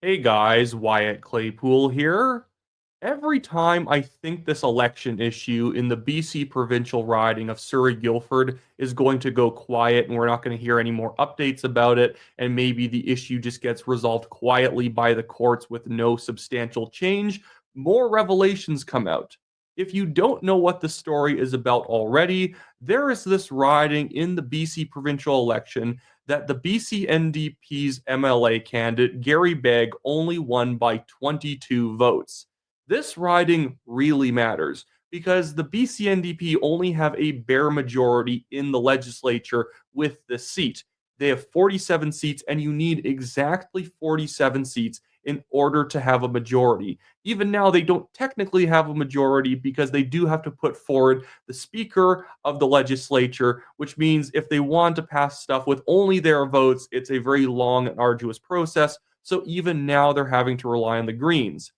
Hey guys, Wyatt Claypool here. Every time I think this election issue in the BC provincial riding of Surrey-Guildford is going to go quiet and we're not going to hear any more updates about it, and maybe the issue just gets resolved quietly by the courts with no substantial change, more revelations come out. If you don't know what the story is about already, there is this riding in the BC provincial election that the BC NDP's MLA candidate, Gary Begg, only won by 22 votes. This riding really matters because the BC NDP only have a bare majority in the legislature with the seat. They have 47 seats, and you need exactly 47 seats in order to have a majority. Even now, they don't technically have a majority because they do have to put forward the Speaker of the legislature, which means if they want to pass stuff with only their votes, it's a very long and arduous process. So even now, they're having to rely on the Greens.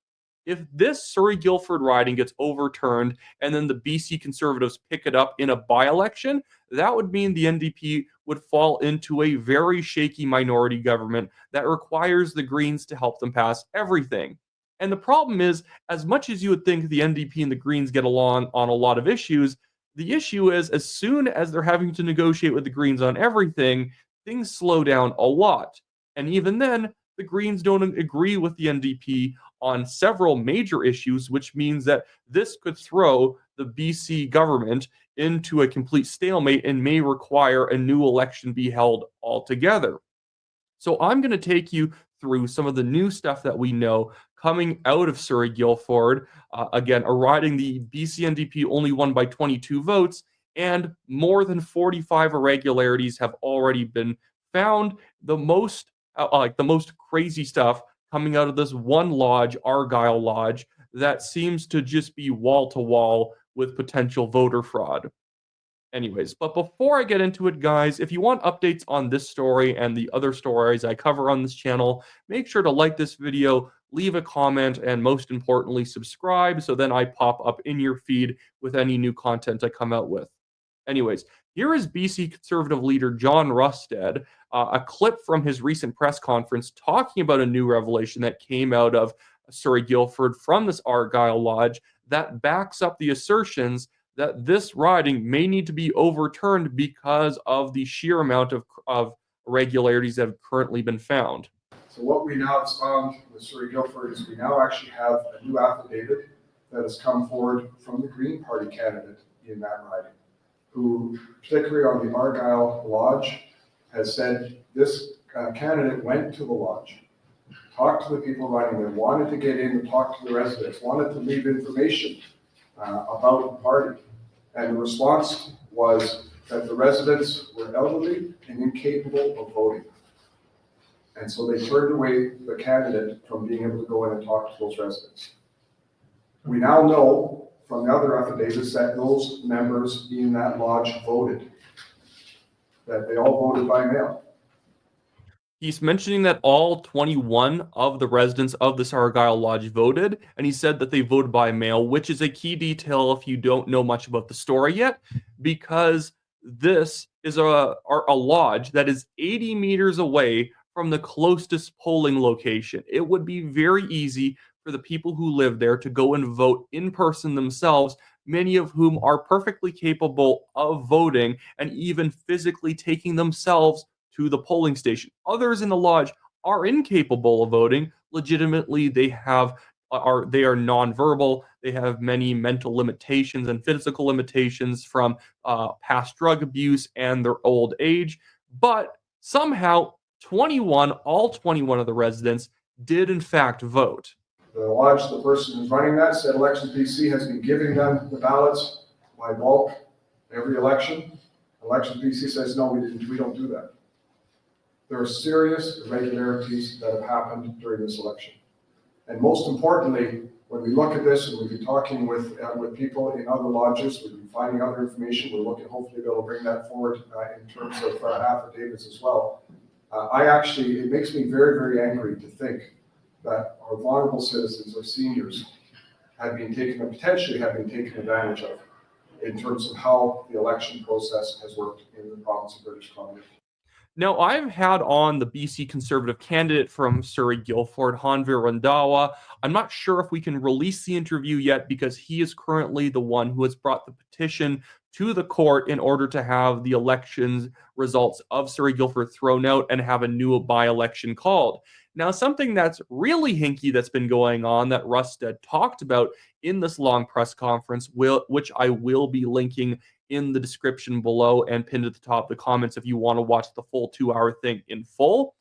If this Surrey Guildford riding gets overturned and then the BC Conservatives pick it up in a by election, that would mean the NDP would fall into a very shaky minority government that requires the Greens to help them pass everything. And the problem is, as much as you would think the NDP and the Greens get along on a lot of issues, the issue is as soon as they're having to negotiate with the Greens on everything, things slow down a lot. And even then, the Greens don't agree with the NDP on several major issues, which means that this could throw the BC government into a complete stalemate and may require a new election be held altogether. So I'm going to take you through some of the new stuff that we know coming out of Surrey Guildford. Again, a riding the BC NDP only won by 22 votes, and more than 45 irregularities have already been found. The most crazy stuff coming out of this one lodge, Argyle Lodge, that seems to just be wall to wall with potential voter fraud. Anyways, but before I get into it, guys, if you want updates on this story and the other stories I cover on this channel, make sure to like this video, leave a comment, and most importantly, subscribe so then I pop up in your feed with any new content I come out with. Anyways, here is BC Conservative leader John Rustad, a clip from his recent press conference talking about a new revelation that came out of Surrey Guildford from this Argyle Lodge that backs up the assertions that this riding may need to be overturned because of the sheer amount of irregularities that have currently been found. So what we now have found with Surrey Guildford is we now actually have a new affidavit that has come forward from the Green Party candidate in that riding, who, particularly on the Argyle Lodge, has said this candidate went to the lodge, talked to the people riding there, wanted to get in and talk to the residents, wanted to leave information about the party. And the response was that the residents were elderly and incapable of voting. And so they turned away the candidate from being able to go in and talk to those residents. We now know from the other affidavits that those members in that lodge voted, that they all voted by mail. He's mentioning that all 21 of the residents of this Argyle Lodge voted, and he said that they voted by mail, which is a key detail if you don't know much about the story yet, because this is a lodge that is 80 meters away from the closest polling location. It would be very easy for the people who live there to go and vote in person themselves, many of whom are perfectly capable of voting and even physically taking themselves to the polling station. Others in the lodge are incapable of voting. Legitimately, they are nonverbal. They have many mental limitations and physical limitations from past drug abuse and their old age. But somehow, all 21 of the residents did in fact vote. The lodge, the person who's running that, said Elections BC has been giving them the ballots by bulk every election. Elections BC says, no, we don't do that. There are serious irregularities that have happened during this election. And most importantly, when we look at this, and we've been talking with people in other lodges, we've been finding other information, we're looking hopefully to be able to bring that forward in terms of affidavits as well. It makes me very, very angry to think that our vulnerable citizens, our seniors, potentially have been taken advantage of in terms of how the election process has worked in the province of British Columbia. Now, I've had on the BC Conservative candidate from Surrey Guildford, Hanvir Randawa. I'm not sure if we can release the interview yet because he is currently the one who has brought the petition to the court in order to have the elections results of Surrey Guildford thrown out and have a new by-election called. Now, something that's really hinky that's been going on that Rustad talked about in this long press conference, which I will be linking in the description below and pinned at the top of the comments if you want to watch the full 2 hour thing in full,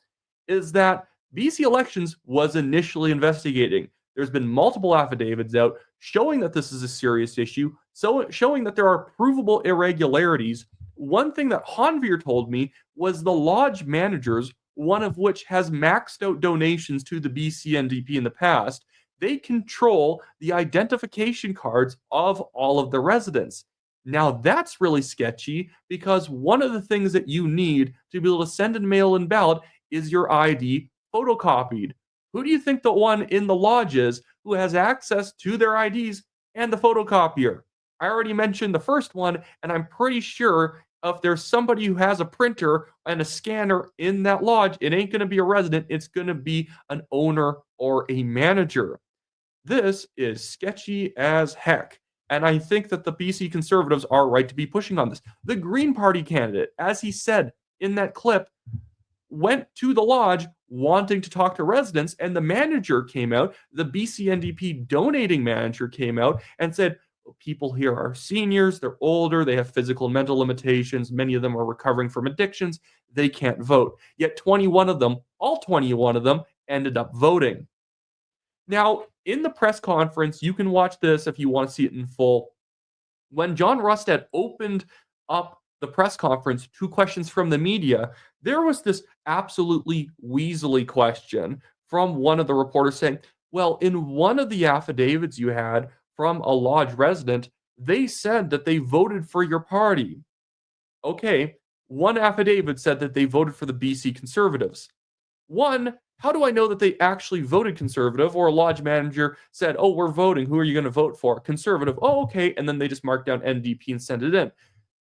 is that BC Elections was initially investigating. There's been multiple affidavits out showing that this is a serious issue, so showing that there are provable irregularities. One thing that Hanvir told me was the lodge managers, one of which has maxed out donations to the BC NDP in the past, they control the identification cards of all of the residents. Now that's really sketchy because one of the things that you need to be able to send and mail in ballot is your ID photocopied. Who do you think the one in the lodge is who has access to their IDs and the photocopier? I already mentioned the first one, and I'm pretty sure if there's somebody who has a printer and a scanner in that lodge, it ain't going to be a resident, it's going to be an owner or a manager. This is sketchy as heck. And I think that the BC Conservatives are right to be pushing on this. The Green Party candidate, as he said in that clip, went to the lodge wanting to talk to residents, and the manager came out, the BC NDP donating manager came out and said, people here are seniors, they're older, they have physical and mental limitations, many of them are recovering from addictions, they can't vote. Yet 21 of them, all 21 of them, ended up voting. Now, in the press conference, you can watch this if you want to see it in full. When John Rustad opened up the press conference to questions from the media, there was this absolutely weaselly question from one of the reporters saying, well, in one of the affidavits you had from a lodge resident, they said that they voted for your party. Okay, one affidavit said that they voted for the BC Conservatives. One, how do I know that they actually voted Conservative? Or a lodge manager said, oh, we're voting. Who are you going to vote for? Conservative. Oh, okay. And then they just marked down NDP and sent it in.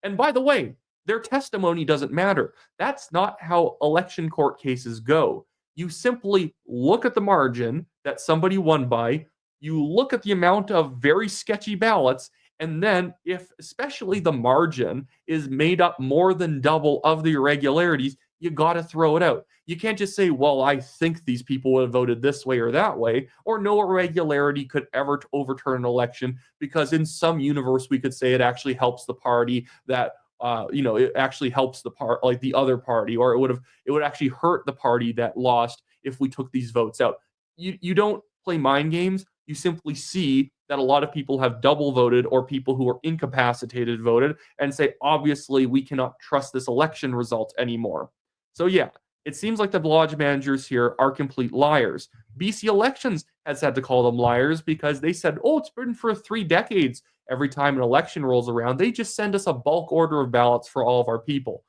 And by the way, their testimony doesn't matter. That's not how election court cases go. You simply look at the margin that somebody won by, you look at the amount of very sketchy ballots, and then if especially the margin is made up more than double of the irregularities, you got to throw it out. You can't just say, well, I think these people would have voted this way or that way, or no irregularity could ever overturn an election, because in some universe we could say it actually helps the party that it actually helps like the other party, or it would actually hurt the party that lost if we took these votes out. You don't play mind games. You simply see that a lot of people have double voted, or people who are incapacitated voted, and say, obviously, we cannot trust this election result anymore. So yeah, it seems like the lodge managers here are complete liars. BC Elections has had to call them liars because they said, oh, it's been for 3 decades. Every time an election rolls around, they just send us a bulk order of ballots for all of our people.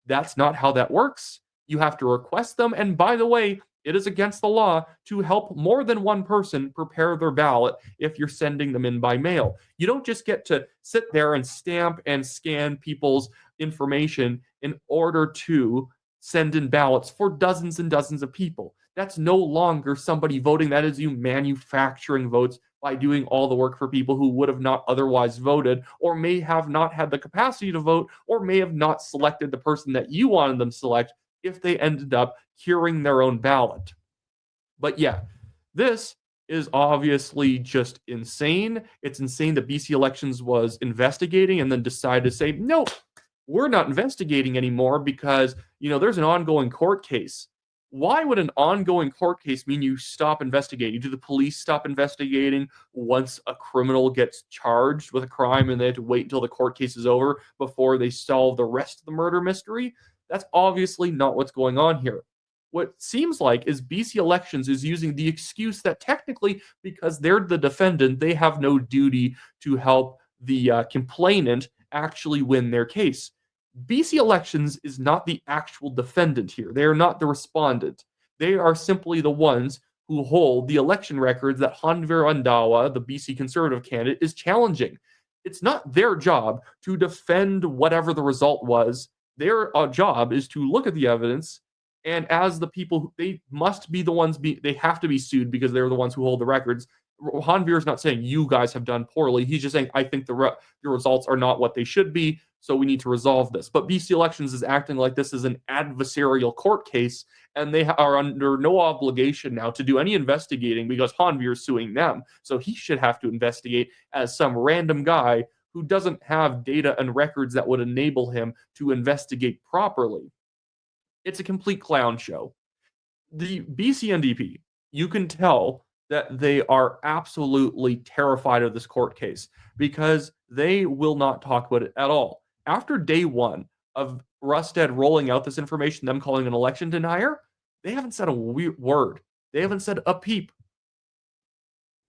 That's not how that works. You have to request them. And by the way, it is against the law to help more than one person prepare their ballot if you're sending them in by mail. You don't just get to sit there and stamp and scan people's information in order to send in ballots for dozens and dozens of people. That's no longer somebody voting. That is you manufacturing votes by doing all the work for people who would have not otherwise voted, or may have not had the capacity to vote, or may have not selected the person that you wanted them to select if they ended up curing their own ballot. But yeah, this is obviously just insane. It's insane that BC Elections was investigating and then decided to say, no, we're not investigating anymore because, there's an ongoing court case. Why would an ongoing court case mean you stop investigating? Do the police stop investigating once a criminal gets charged with a crime and they have to wait until the court case is over before they solve the rest of the murder mystery? That's obviously not what's going on here. What seems like is BC Elections is using the excuse that technically, because they're the defendant, they have no duty to help the complainant actually win their case. BC Elections is not the actual defendant here. They are not the respondent. They are simply the ones who hold the election records that Hanvir Randawa, the BC Conservative candidate, is challenging. It's not their job to defend whatever the result was Their job is to look at the evidence, and as the people, they must be the ones, they have to be sued because they're the ones who hold the records. Hanveer is not saying you guys have done poorly. He's just saying, I think the results are not what they should be, so we need to resolve this. But BC Elections is acting like this is an adversarial court case, and they are under no obligation now to do any investigating because Hanveer is suing them. So he should have to investigate as some random guy who doesn't have data and records that would enable him to investigate properly. It's a complete clown show. The BC NDP, you can tell that they are absolutely terrified of this court case because they will not talk about it at all. After day one of Rustad rolling out this information, them calling an election denier, they haven't said a word. They haven't said a peep.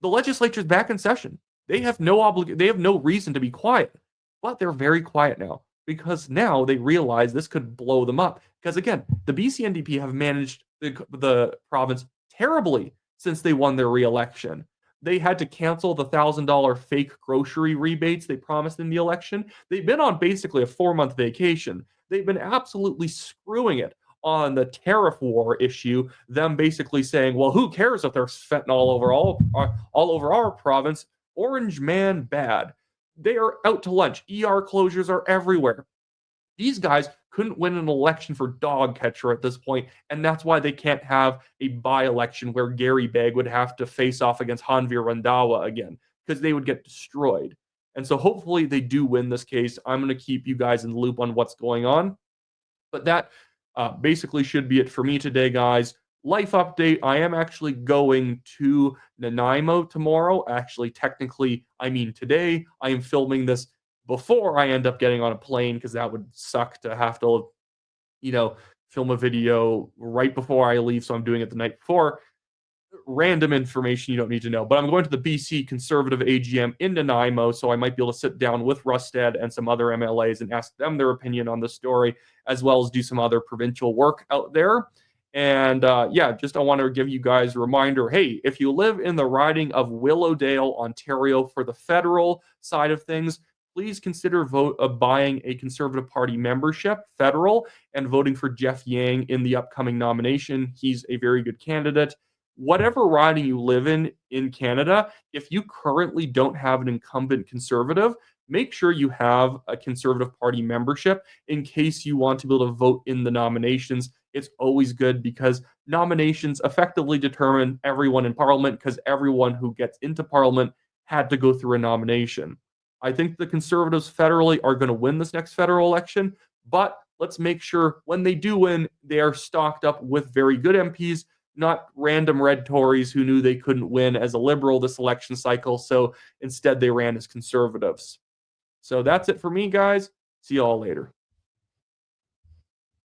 The legislature's back in session. They have no reason to be quiet, but they're very quiet now because now they realize this could blow them up. Because again, the BC NDP have managed the province terribly since they won their re-election. They had to cancel the $1,000 fake grocery rebates they promised in the election. They've been on basically a 4-month vacation. They've been absolutely screwing it on the tariff war issue, them basically saying, well, who cares if there's fentanyl all over our province? Orange man bad. They are out to lunch. ER closures are everywhere. These guys couldn't win an election for dog catcher at this point, and that's why they can't have a by-election where Gary Begg would have to face off against Hanveer Randhawa again, because they would get destroyed. And so hopefully they do win this case. I'm going to keep you guys in the loop on what's going on. But that basically should be it for me today, guys. Life update, I am actually going to Nanaimo tomorrow. Actually, technically, I mean today. I am filming this before I end up getting on a plane because that would suck to have to, film a video right before I leave. So I'm doing it the night before. Random information you don't need to know. But I'm going to the BC Conservative AGM in Nanaimo, so I might be able to sit down with Rustad and some other MLAs and ask them their opinion on the story, as well as do some other provincial work out there. And I want to give you guys a reminder, hey, if you live in the riding of Willowdale, Ontario, for the federal side of things, please consider buying a Conservative Party membership, federal, and voting for Jeff Yang in the upcoming nomination. He's a very good candidate. Whatever riding you live in Canada, if you currently don't have an incumbent Conservative, make sure you have a Conservative Party membership in case you want to be able to vote in the nominations. It's always good because nominations effectively determine everyone in Parliament because everyone who gets into Parliament had to go through a nomination. I think the Conservatives federally are going to win this next federal election, but let's make sure when they do win, they are stocked up with very good MPs, not random red Tories who knew they couldn't win as a Liberal this election cycle, so instead they ran as Conservatives. So that's it for me, guys. See you all later.